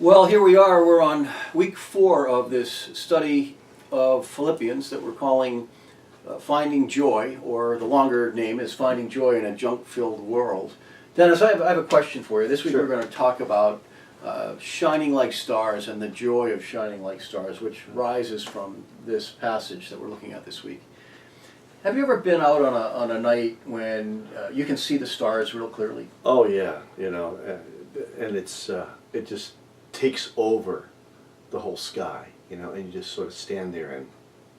Well, here we are. We're on week 4 of this study of Philippians that we're calling Finding Joy, or the longer name is Finding Joy in a Junk-Filled World. Dennis, I have a question for you. This week Sure. we're going to talk about shining like stars and the joy of shining like stars, which rises from this passage that we're looking at this week. Have you ever been out on a night when you can see the stars real clearly? Oh yeah, and it just takes over the whole sky, and you just sort of stand there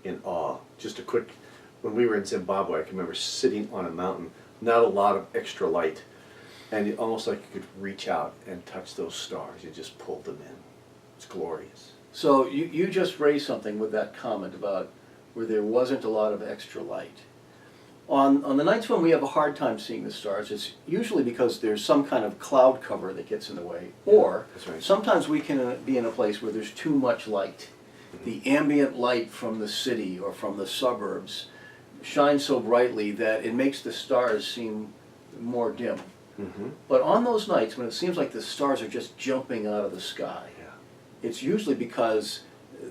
in awe. Just a quick, when we were in Zimbabwe, I can remember sitting on a mountain, not a lot of extra light, and almost like you could reach out and touch those stars. You just pulled them in. It's glorious. So you just raised something with that comment about where there wasn't a lot of extra light. On the nights when we have a hard time seeing the stars, it's usually because there's some kind of cloud cover that gets in the way, or That's right. sometimes we can be in a place where there's too much light. Mm-hmm. The ambient light from the city or from the suburbs shines so brightly that it makes the stars seem more dim. Mm-hmm. But on those nights when it seems like the stars are just jumping out of the sky, it's usually because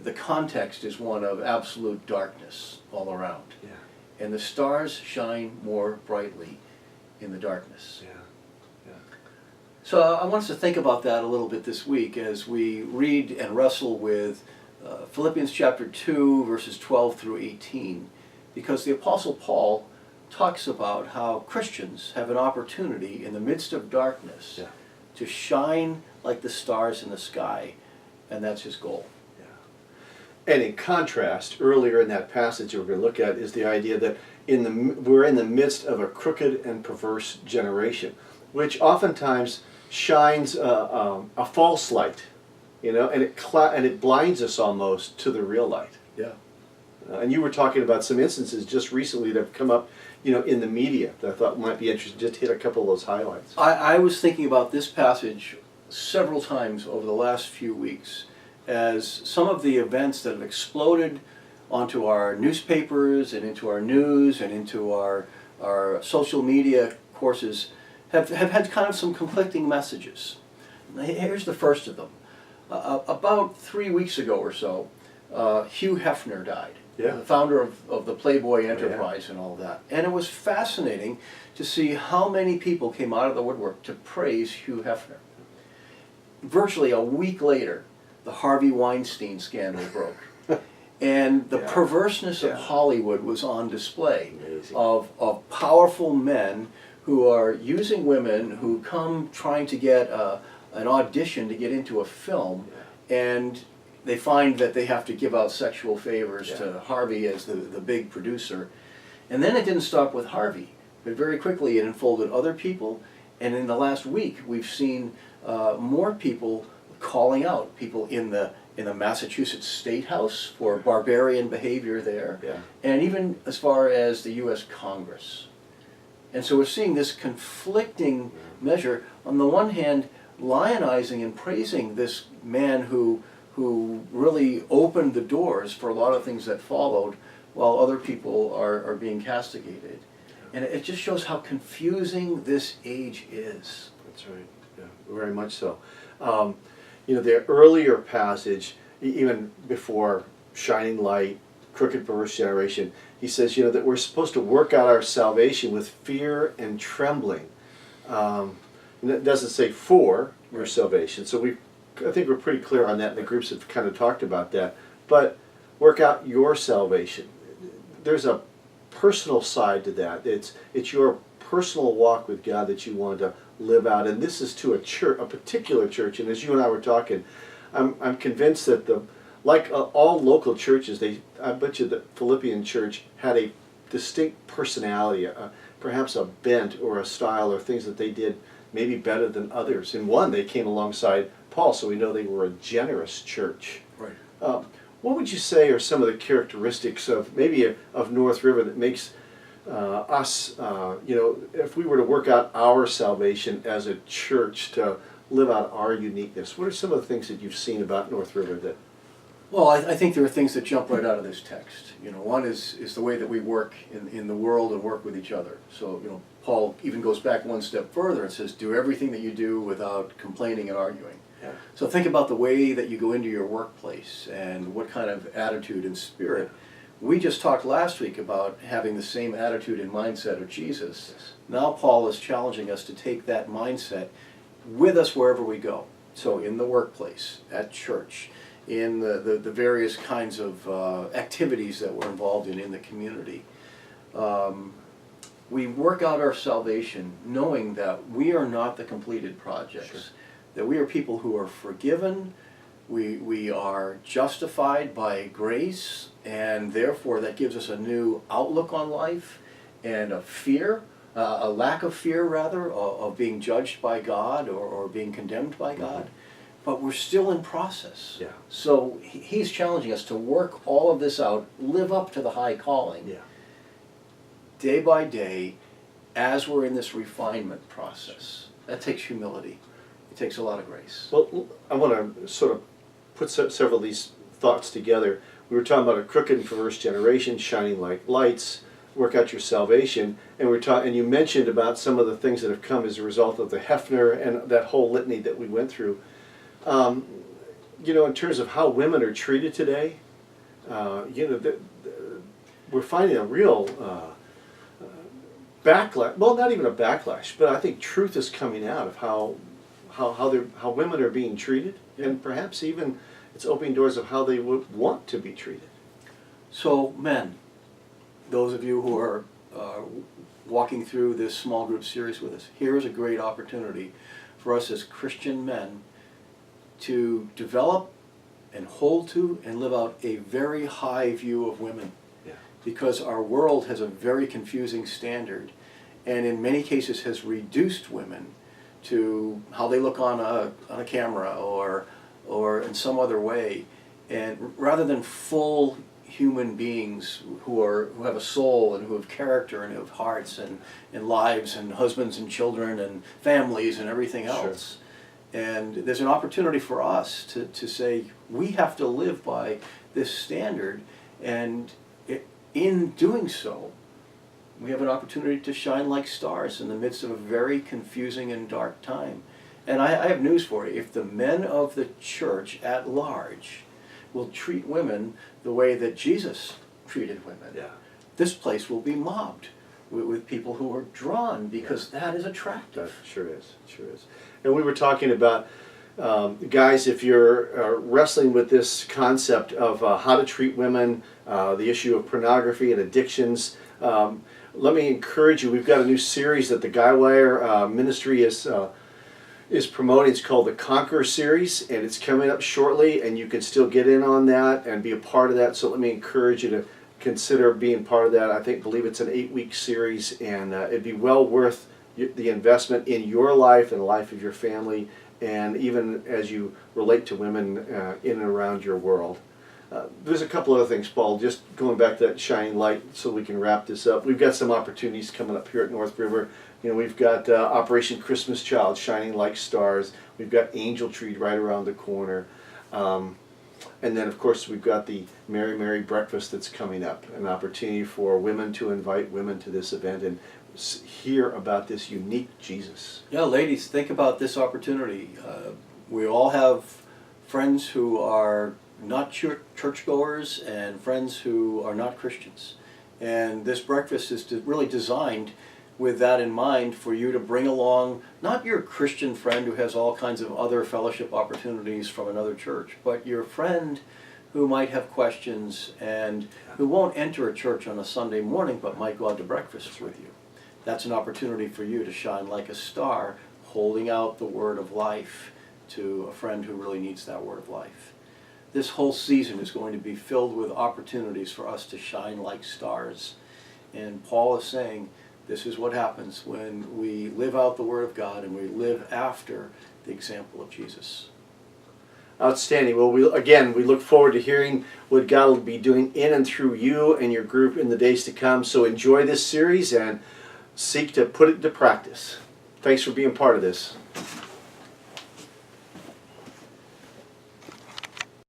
the context is one of absolute darkness all around. Yeah. And the stars shine more brightly in the darkness. Yeah. So I want us to think about that a little bit this week as we read and wrestle with Philippians chapter 2, verses 12 through 18, because the Apostle Paul talks about how Christians have an opportunity in the midst of darkness to shine like the stars in the sky, and that's his goal. And in contrast, earlier in that passage we're going to look at is the idea that we're in the midst of a crooked and perverse generation, which oftentimes shines a false light, and it blinds us almost to the real light. Yeah. And you were talking about some instances just recently that have come up, in the media that I thought might be interesting. Just hit a couple of those highlights. I was thinking about this passage several times over the last few weeks, as some of the events that have exploded onto our newspapers and into our news and into our social media courses have had kind of some conflicting messages. Here's the first of them. About 3 weeks ago or so, Hugh Hefner died, the founder of the Playboy Enterprise and all that. And it was fascinating to see how many people came out of the woodwork to praise Hugh Hefner. Virtually a week later, the Harvey Weinstein scandal broke. And the perverseness of Hollywood was on display. Amazing. Of powerful men who are using women who come trying to get an audition to get into a film, and they find that they have to give out sexual favors to Harvey as the big producer. And then it didn't stop with Harvey, but very quickly it unfolded other people, and in the last week we've seen more people calling out, people in the Massachusetts State House for barbarian behavior there, and even as far as the U.S. Congress. And so we're seeing this conflicting measure. On the one hand, lionizing and praising this man who really opened the doors for a lot of things that followed, while other people are being castigated. And it just shows how confusing this age is. That's right. Yeah, very much so. The earlier passage, even before shining light, crooked perverse generation, he says, that we're supposed to work out our salvation with fear and trembling. And it doesn't say for your salvation. So I think we're pretty clear on that, and the groups have kind of talked about that. But work out your salvation. There's a personal side to that. It's your personal walk with God that you want to live out, and this is to a church, a particular church. And as you and I were talking, I'm convinced that like all local churches, I bet you the Philippian church had a distinct personality, perhaps a bent or a style or things that they did maybe better than others. In one, they came alongside Paul, so we know they were a generous church. Right. What would you say are some of the characteristics of North River that makes us, if we were to work out our salvation as a church to live out our uniqueness, what are some of the things that you've seen about North River that... Well, I think there are things that jump right out of this text. One is the way that we work in the world and work with each other. So, Paul even goes back one step further and says, do everything that you do without complaining and arguing. Yeah. So think about the way that you go into your workplace and what kind of attitude and spirit. We just talked last week about having the same attitude and mindset of Jesus. Yes. Now Paul is challenging us to take that mindset with us wherever we go. So in the workplace, at church, in the various kinds of activities that we're involved in the community. We work out our salvation knowing that we are not the completed projects. Sure. That we are people who are forgiven, we are justified by grace, and therefore that gives us a new outlook on life and a lack of fear rather, of being judged by God or being condemned by God. But we're still in process. Yeah. So he's challenging us to work all of this out, live up to the high calling, Yeah. day by day, as we're in this refinement process. That takes humility. It takes a lot of grace. Well, I want to sort of put several of these thoughts together. We were talking about a crooked and perverse generation, shining like lights, work out your salvation, and and you mentioned about some of the things that have come as a result of the Hefner and that whole litany that we went through. You know, in terms of how women are treated today, you know, we're finding a real backlash. Well, not even a backlash, but I think truth is coming out of how women are being treated, and perhaps even it's opening doors of how they would want to be treated. So, men, those of you who are walking through this small group series with us, here is a great opportunity for us as Christian men to develop and hold to and live out a very high view of women. Yeah. Because our world has a very confusing standard, and in many cases has reduced women to how they look on a camera or in some other way, and rather than full human beings who have a soul and who have character and who have hearts and lives and husbands and children and families and everything else. Sure. And there's an opportunity for us to say we have to live by this standard, and in doing so, we have an opportunity to shine like stars in the midst of a very confusing and dark time. And I have news for you. If the men of the church at large will treat women the way that Jesus treated women, this place will be mobbed with people who are drawn because that is attractive. That sure is, sure is. And we were talking about, guys, if you're wrestling with this concept of how to treat women, the issue of pornography and addictions, let me encourage you. We've got a new series that the Guywire Ministry is promoting. It's called the Conquer Series, and it's coming up shortly, and you can still get in on that and be a part of that. So let me encourage you to consider being part of that. I believe it's an 8-week series, and it'd be well worth the investment in your life and the life of your family, and even as you relate to women in and around your world. There's a couple other things, Paul, just going back to that shining light so we can wrap this up. We've got some opportunities coming up here at North River. You know, we've got Operation Christmas Child, Shining Like Stars. We've got Angel Tree right around the corner. And then, of course, we've got the Mary Mary Breakfast that's coming up, an opportunity for women to invite women to this event and hear about this unique Jesus. Yeah, ladies, think about this opportunity. We all have friends who are not churchgoers and friends who are not Christians. And this breakfast is really designed with that in mind, for you to bring along not your Christian friend who has all kinds of other fellowship opportunities from another church, but your friend who might have questions and who won't enter a church on a Sunday morning but might go out to breakfast with you. That's an opportunity for you to shine like a star, holding out the word of life to a friend who really needs that word of life. This whole season is going to be filled with opportunities for us to shine like stars. And Paul is saying this is what happens when we live out the Word of God and we live after the example of Jesus. Outstanding. Well, we look forward to hearing what God will be doing in and through you and your group in the days to come. So enjoy this series and seek to put it into practice. Thanks for being part of this.